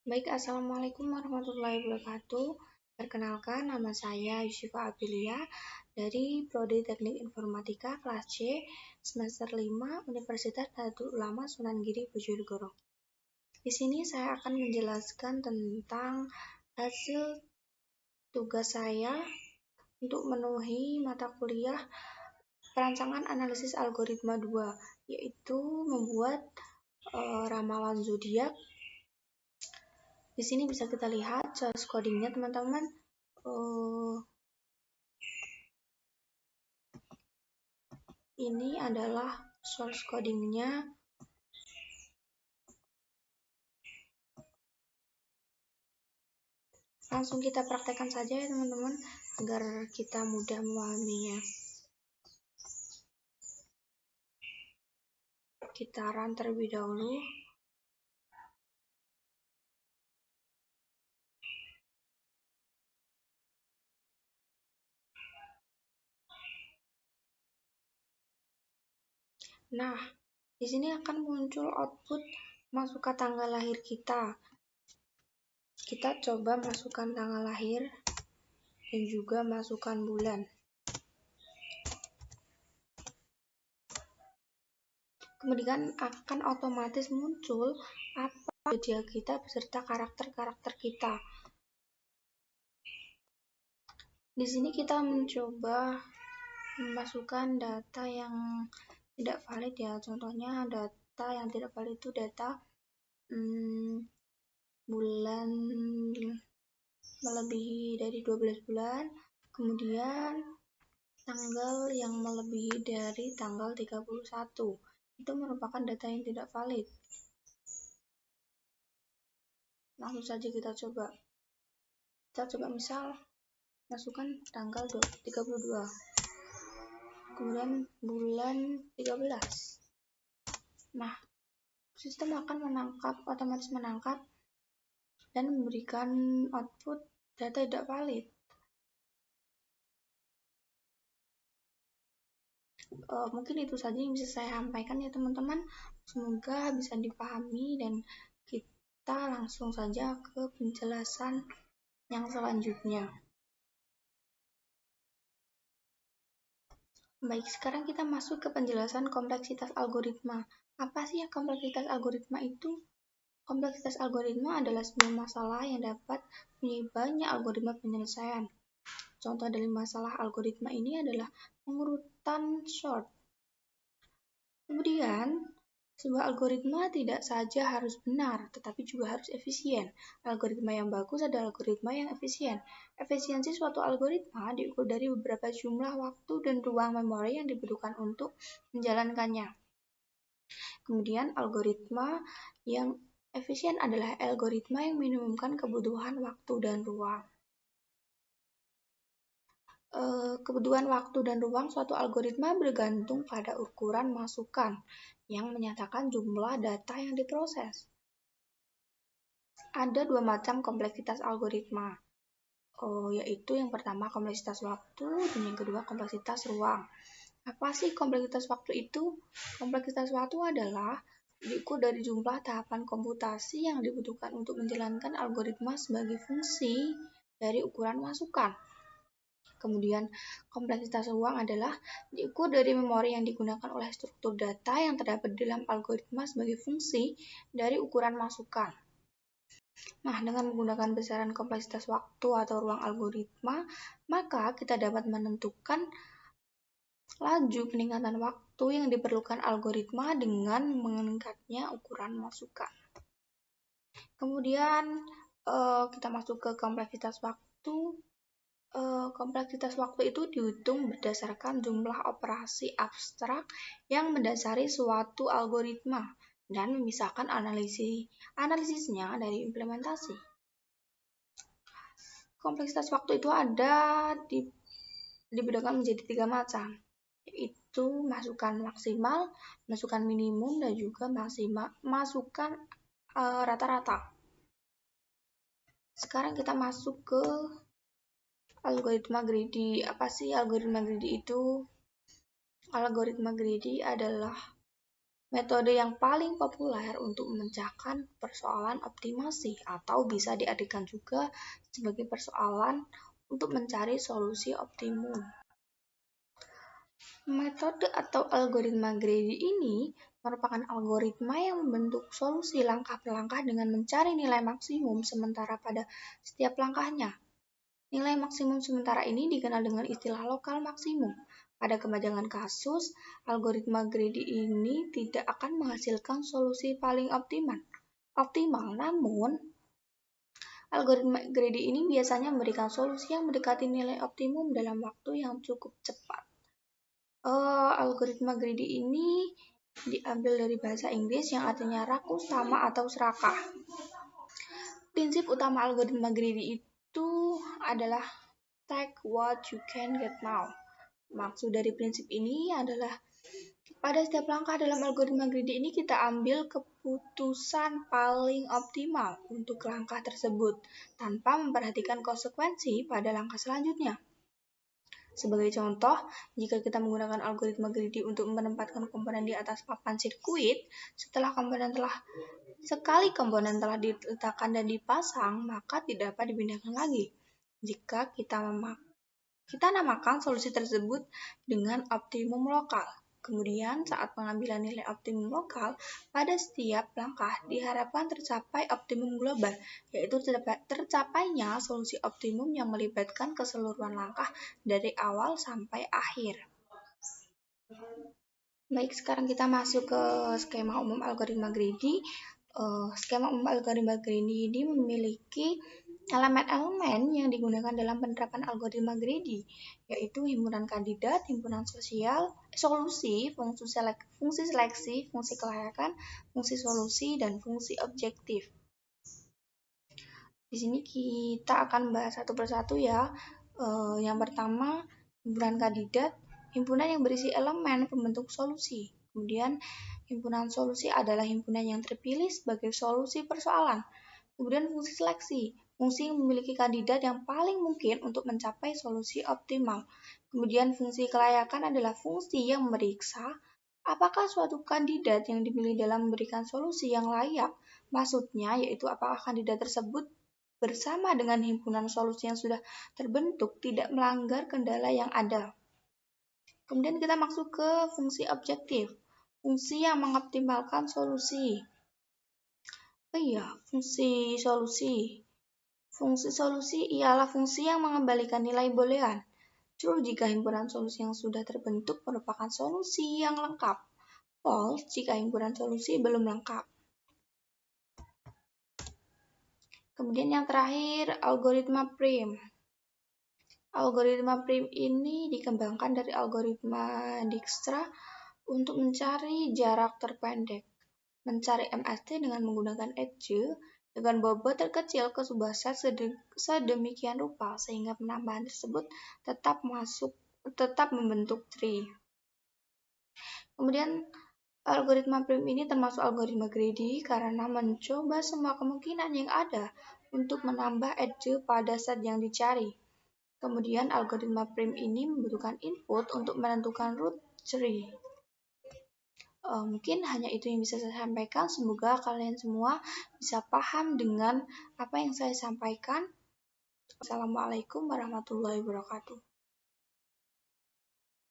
Baik, Assalamualaikum warahmatullahi wabarakatuh. Perkenalkan, nama saya Yusyifa Abilia dari Prodi Teknik Informatika kelas C, semester 5, Universitas Nahdlatul Ulama Sunan Giri, Bojonegoro. Di sini saya akan menjelaskan tentang hasil tugas saya untuk memenuhi mata kuliah perancangan analisis algoritma 2, yaitu membuat ramalan zodiak. Di sini bisa kita lihat source codingnya, teman-teman. Ini adalah source codingnya. Langsung kita praktekkan saja ya teman-teman, agar kita mudah memahaminya. Kita run terlebih dahulu. Nah, di sini akan muncul output masukkan tanggal lahir kita. Kita coba masukkan tanggal lahir dan juga masukkan bulan. Kemudian akan otomatis muncul apa zodiak kita beserta karakter-karakter kita. Di sini kita mencoba memasukkan data yang tidak valid ya. Contohnya data yang tidak valid itu data bulan melebihi dari 12 bulan, kemudian tanggal yang melebihi dari tanggal 31. Itu merupakan data yang tidak valid. Langsung saja kita coba. Misal masukkan tanggal 32. Kemudian bulan 13. Nah, sistem akan otomatis menangkap dan memberikan output data tidak valid. Mungkin itu saja yang bisa saya sampaikan ya teman-teman. Semoga bisa dipahami dan kita langsung saja ke penjelasan yang selanjutnya. Baik, sekarang kita masuk ke penjelasan kompleksitas algoritma. Apa sih ya kompleksitas algoritma itu? Kompleksitas algoritma adalah sebuah masalah yang dapat mempunyai banyak algoritma penyelesaian. Contoh dari masalah algoritma ini adalah pengurutan sort. Kemudian, sebuah algoritma tidak saja harus benar, tetapi juga harus efisien. Algoritma yang bagus adalah algoritma yang efisien. Efisiensi suatu algoritma diukur dari beberapa jumlah waktu dan ruang memori yang dibutuhkan untuk menjalankannya. Kemudian, algoritma yang efisien adalah algoritma yang minimumkan kebutuhan waktu dan ruang. Kebutuhan waktu dan ruang suatu algoritma bergantung pada ukuran masukan yang menyatakan jumlah data yang diproses. Ada dua macam kompleksitas algoritma, yaitu yang pertama kompleksitas waktu dan yang kedua kompleksitas ruang. Apa sih kompleksitas waktu itu? Kompleksitas waktu adalah diukur dari jumlah tahapan komputasi yang dibutuhkan untuk menjalankan algoritma sebagai fungsi dari ukuran masukan. Kemudian, kompleksitas ruang adalah diukur dari memori yang digunakan oleh struktur data yang terdapat dalam algoritma sebagai fungsi dari ukuran masukan. Nah, dengan menggunakan besaran kompleksitas waktu atau ruang algoritma, maka kita dapat menentukan laju peningkatan waktu yang diperlukan algoritma dengan meningkatnya ukuran masukan. Kemudian, kita masuk ke kompleksitas waktu. Kompleksitas waktu itu dihitung berdasarkan jumlah operasi abstrak yang mendasari suatu algoritma dan memisahkan analisisnya dari implementasi. Kompleksitas waktu itu ada dibedakan menjadi 3 macam, yaitu masukan maksimal, masukan minimum, dan juga masukan rata-rata. Sekarang kita masuk ke algoritma greedy. Apa sih algoritma greedy itu? Algoritma greedy adalah Metode yang paling populer untuk memecahkan persoalan optimasi atau bisa diartikan juga sebagai persoalan untuk mencari solusi optimum. Metode atau algoritma greedy ini merupakan algoritma yang membentuk solusi langkah per langkah dengan mencari nilai maksimum sementara pada setiap langkahnya. Nilai maksimum sementara ini dikenal dengan istilah lokal maksimum. Pada kebanyakan kasus, algoritma greedy ini tidak akan menghasilkan solusi paling optimal. Namun, algoritma greedy ini biasanya memberikan solusi yang mendekati nilai optimum dalam waktu yang cukup cepat. Algoritma greedy ini diambil dari bahasa Inggris yang artinya rakus, sama, atau serakah. Prinsip utama algoritma greedy itu adalah take what you can get now. Maksud dari prinsip ini adalah pada setiap langkah dalam algoritma greedy ini kita ambil keputusan paling optimal untuk langkah tersebut tanpa memperhatikan konsekuensi pada langkah selanjutnya. Sebagai contoh, jika kita menggunakan algoritma greedy untuk menempatkan komponen di atas papan sirkuit, sekali komponen telah diletakkan dan dipasang, maka tidak dapat dipindahkan lagi. Jika kita namakan solusi tersebut dengan optimum lokal. Kemudian saat pengambilan nilai optimum lokal pada setiap langkah diharapkan tercapai optimum global, yaitu tercapainya solusi optimum yang melibatkan keseluruhan langkah dari awal sampai akhir. Baik, sekarang kita masuk ke skema umum algoritma greedy. Skema umum algoritma greedy ini memiliki elemen-elemen yang digunakan dalam penerapan algoritma greedy, yaitu himpunan kandidat, himpunan solusi, fungsi seleksi, fungsi kelayakan, fungsi solusi, dan fungsi objektif. Di sini kita akan bahas satu persatu ya. Yang pertama, himpunan kandidat, himpunan yang berisi elemen pembentuk solusi. Kemudian, himpunan solusi adalah himpunan yang terpilih sebagai solusi persoalan. Kemudian fungsi seleksi, fungsi yang memiliki kandidat yang paling mungkin untuk mencapai solusi optimal. Kemudian fungsi kelayakan adalah fungsi yang memeriksa apakah suatu kandidat yang dipilih dalam memberikan solusi yang layak. Maksudnya yaitu apakah kandidat tersebut bersama dengan himpunan solusi yang sudah terbentuk tidak melanggar kendala yang ada. Kemudian kita masuk ke fungsi objektif, fungsi yang mengoptimalkan solusi. Fungsi solusi. Fungsi solusi ialah fungsi yang mengembalikan nilai boolean. True jika himpunan solusi yang sudah terbentuk merupakan solusi yang lengkap. False jika himpunan solusi belum lengkap. Kemudian yang terakhir, algoritma prim. Algoritma prim ini dikembangkan dari algoritma Dijkstra untuk mencari jarak terpendek. Mencari MST dengan menggunakan edge dengan bobot terkecil ke sebuah set sedemikian rupa sehingga penambahan tersebut tetap membentuk tree. Kemudian algoritma prim ini termasuk algoritma greedy karena mencoba semua kemungkinan yang ada untuk menambah edge pada set yang dicari. Kemudian algoritma prim ini membutuhkan input untuk menentukan root tree. Mungkin hanya itu yang bisa saya sampaikan. Semoga kalian semua bisa paham dengan apa yang saya sampaikan. Assalamualaikum warahmatullahi wabarakatuh.